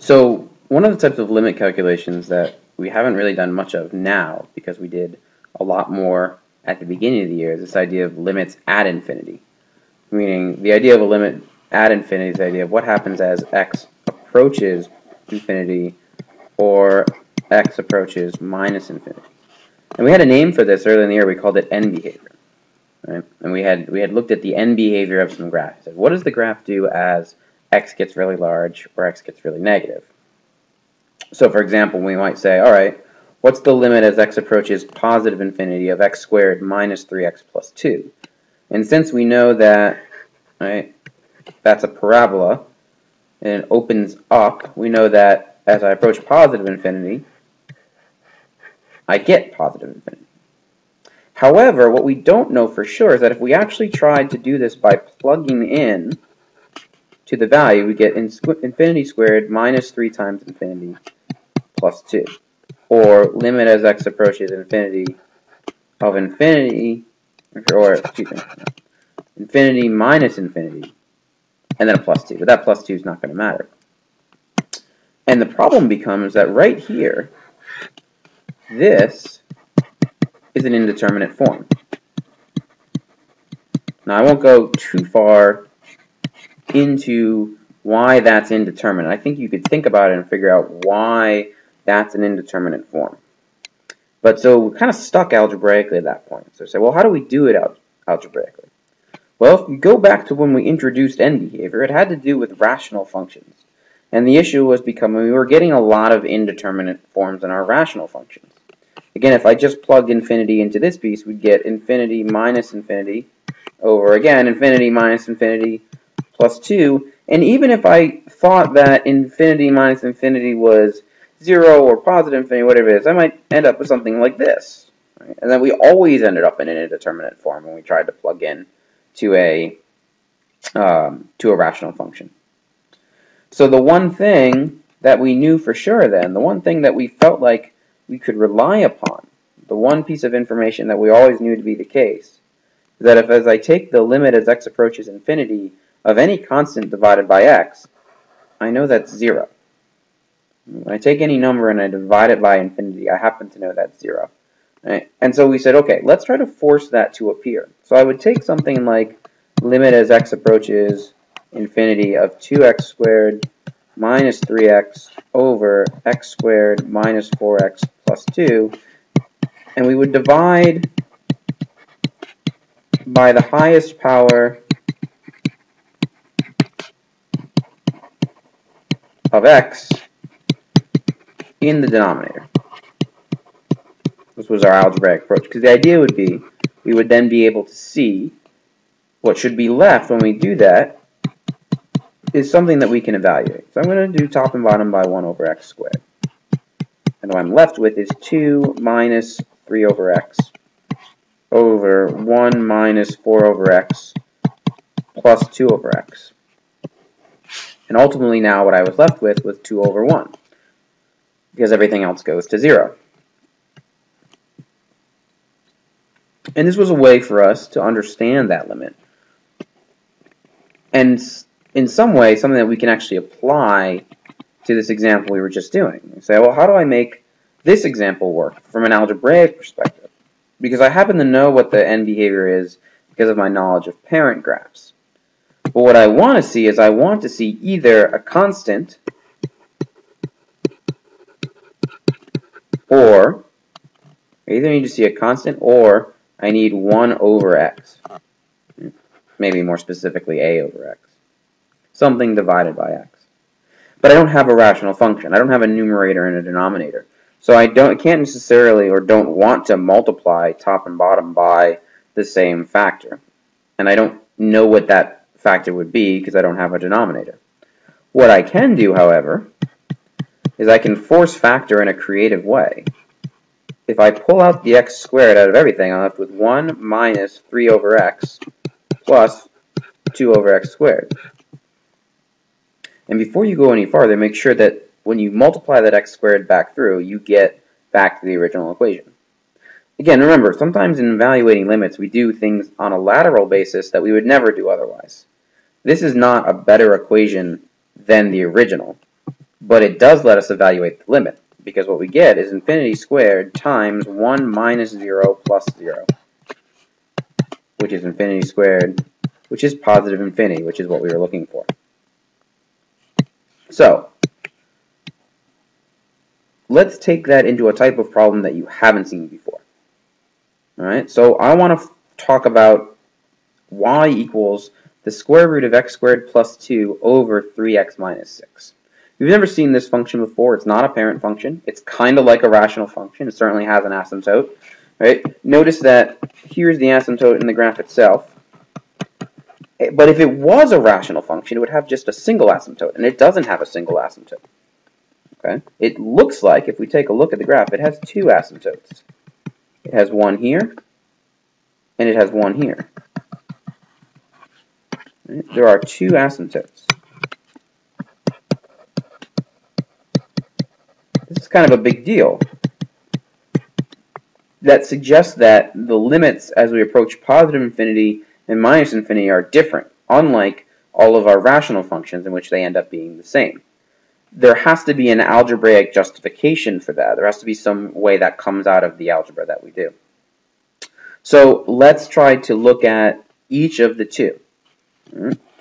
So one of the types of limit calculations that we haven't really done much of now, because we did a lot more at the beginning of the year, is this idea of limits at infinity. Meaning the idea of a limit at infinity is the idea of what happens as x approaches infinity or x approaches minus infinity. And we had a name for this earlier in the year. We called it end behavior. Right? And we had looked at the end behavior of some graph. We said, what does the graph do as x gets really large or x gets really negative? So for example, we might say, all right, what's the limit as x approaches positive infinity of x squared minus 3x plus 2? And since we know that, right, that's a parabola and it opens up, we know that as I approach positive infinity, I get positive infinity. However, what we don't know for sure is that if we actually tried to do this by plugging in to the value, we get infinity squared minus 3 times infinity plus 2. Or limit as x approaches infinity of infinity, or excuse me, infinity minus infinity, and then a plus 2. But that plus 2 is not going to matter. And the problem becomes that right here, this is an indeterminate form. Now I won't go too far into why that's indeterminate. I think you could think about it and figure out why that's an indeterminate form. But so we're kind of stuck algebraically at that point. So say, well, how do we do it algebraically? Well, if you go back to when we introduced end behavior, it had to do with rational functions. And the issue was becoming we were getting a lot of indeterminate forms in our rational functions. Again, if I just plugged infinity into this piece, we'd get infinity minus infinity over, again, infinity minus infinity plus 2. And even if I thought that infinity minus infinity was 0 or positive infinity, whatever it is, I might end up with something like this. Right? And then we always ended up in an indeterminate form when we tried to plug in to a rational function. So the one thing that we knew for sure then, the one thing that we felt like we could rely upon, the one piece of information that we always knew to be the case, is that if as I take the limit as x approaches infinity of any constant divided by x, I know that's 0. When I take any number and I divide it by infinity, I happen to know that's 0. Right? And so we said, okay, let's try to force that to appear. So I would take something like limit as x approaches infinity of 2x squared minus 3x over x squared minus 4x plus 2, and we would divide by the highest power of x in the denominator. This was our algebraic approach, because the idea would be we would then be able to see what should be left when we do that is something that we can evaluate. So I'm going to do top and bottom by 1 over x squared. And what I'm left with is 2 minus 3 over x over 1 minus 4 over x plus 2 over x. And ultimately now what I was left with was 2 over 1, because everything else goes to 0. And this was a way for us to understand that limit. And in some way, something that we can actually apply to this example we were just doing. You say, well, how do I make this example work from an algebraic perspective? Because I happen to know what the end behavior is because of my knowledge of parent graphs. But what I want to see is I want to see either a constant or I either need to see a constant or I need 1 over x. Maybe more specifically a over x. Something divided by x. But I don't have a rational function. I don't have a numerator and a denominator. So I can't necessarily or don't want to multiply top and bottom by the same factor. And I don't know what that factor would be because I don't have a denominator. What I can do, however, is I can force factor in a creative way. If I pull out the x squared out of everything, I'm left with 1 minus 3 over x plus 2 over x squared. And before you go any farther, make sure that when you multiply that x squared back through, you get back to the original equation. Again, remember, sometimes in evaluating limits, we do things on a lateral basis that we would never do otherwise. This is not a better equation than the original. but it does let us evaluate the limit, because what we get is infinity squared times 1 minus 0 plus 0, which is infinity squared, which is positive infinity, which is what we were looking for. So, let's take that into a type of problem that you haven't seen before. Alright, so I want to talk about y equals the square root of x squared plus 2 over 3x minus 6. If you've never seen this function before, it's not a parent function. It's kind of like a rational function. It certainly has an asymptote. Right? Notice that here's the asymptote in the graph itself. But if it was a rational function, it would have just a single asymptote, and it doesn't have a single asymptote. Okay? It looks like, if we take a look at the graph, it has two asymptotes. It has one here, and it has one here. Right? There are two asymptotes. This is kind of a big deal. That suggests that the limits as we approach positive infinity and minus infinity are different, unlike all of our rational functions in which they end up being the same. There has to be an algebraic justification for that. There has to be some way that comes out of the algebra that we do. So let's try to look at each of the two.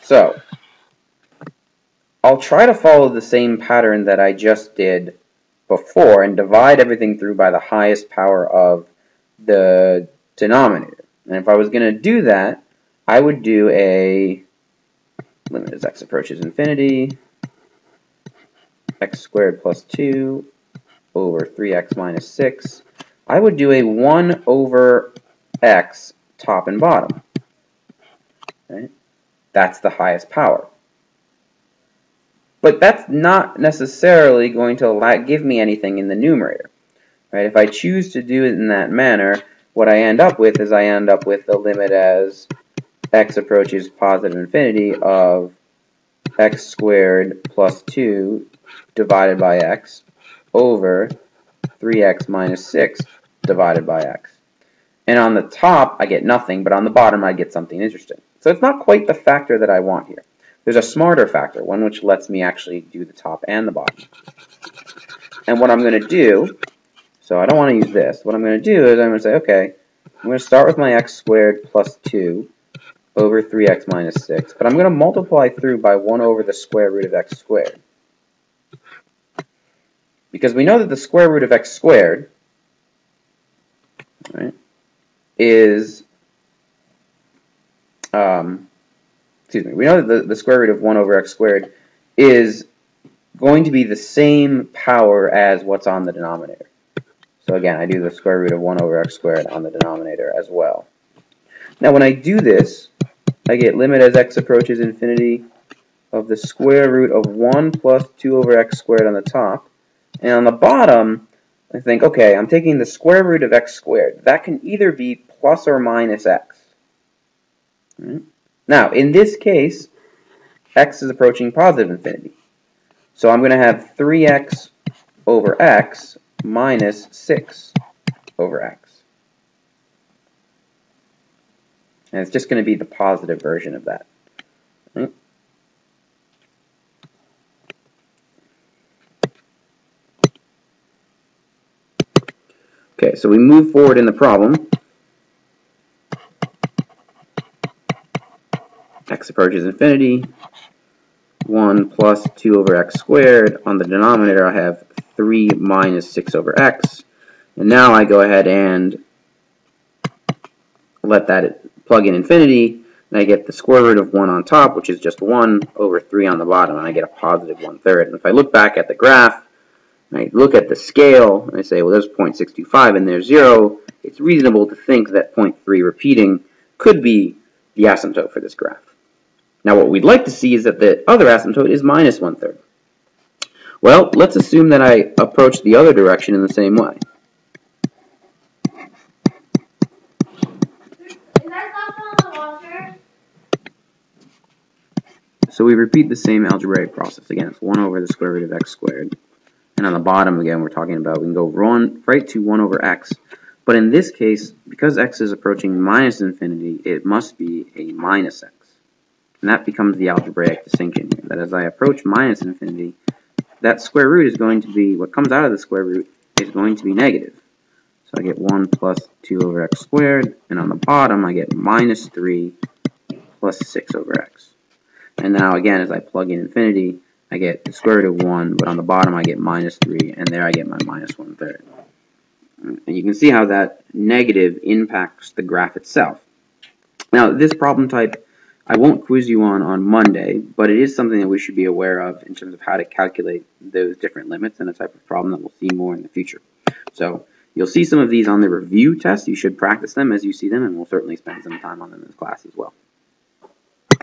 So I'll try to follow the same pattern that I just did before and divide everything through by the highest power of the denominator. And if I was going to do that, I would do a limit as x approaches infinity, x squared plus 2 over 3x minus 6. I would do a 1 over x top and bottom. Right? That's the highest power. But that's not necessarily going to give me anything in the numerator. Right? If I choose to do it in that manner, what I end up with is the limit as x approaches positive infinity of x squared plus 2 divided by x over 3x minus 6 divided by x. And on the top, I get nothing, but on the bottom, I get something interesting. So it's not quite the factor that I want here. There's a smarter factor, one which lets me actually do the top and the bottom. And what I'm going to do, so I don't want to use this. What I'm going to do is I'm going to say, okay, I'm going to start with my x squared plus 2 over 3x minus 6, but I'm going to multiply through by 1 over the square root of x squared. Because we know that the square root of x squared, right, is, we know that the square root of 1 over x squared is going to be the same power as what's on the denominator. So again, I do the square root of 1 over x squared on the denominator as well. Now when I do this, I get limit as x approaches infinity of the square root of 1 plus 2 over x squared on the top. And on the bottom, I think, okay, I'm taking the square root of x squared. That can either be plus or minus x. Right? Now, in this case, x is approaching positive infinity. So I'm going to have 3x over x minus 6 over x. And it's just going to be the positive version of that. Right? Okay, so we move forward in the problem. X approaches infinity. 1 plus 2 over x squared. On the denominator, I have 3 minus 6 over x. And now I go ahead and let that plug in infinity, and I get the square root of 1 on top, which is just 1 over 3 on the bottom, and I get a positive 1/3. And if I look back at the graph, and I look at the scale, and I say, well, there's 0.625 and there's 0, it's reasonable to think that 0.3 repeating could be the asymptote for this graph. Now what we'd like to see is that the other asymptote is minus 1/3. Well, let's assume that I approach the other direction in the same way. So we repeat the same algebraic process. Again, it's 1 over the square root of x squared. And on the bottom, again, we're talking about, we can go right to 1 over x. But in this case, because x is approaching minus infinity, it must be a minus x. And that becomes the algebraic distinction here, that as I approach minus infinity, that square root is going to be, what comes out of the square root is going to be negative. So I get 1 plus 2 over x squared, and on the bottom I get minus 3 plus 6 over x. And now again, as I plug in infinity, I get the square root of 1, but on the bottom I get minus 3, and there I get my minus 1/3. And you can see how that negative impacts the graph itself. Now, this problem type I won't quiz you on Monday, but it is something that we should be aware of in terms of how to calculate those different limits and a type of problem that we'll see more in the future. So you'll see some of these on the review test. You should practice them as you see them, and we'll certainly spend some time on them in this class as well.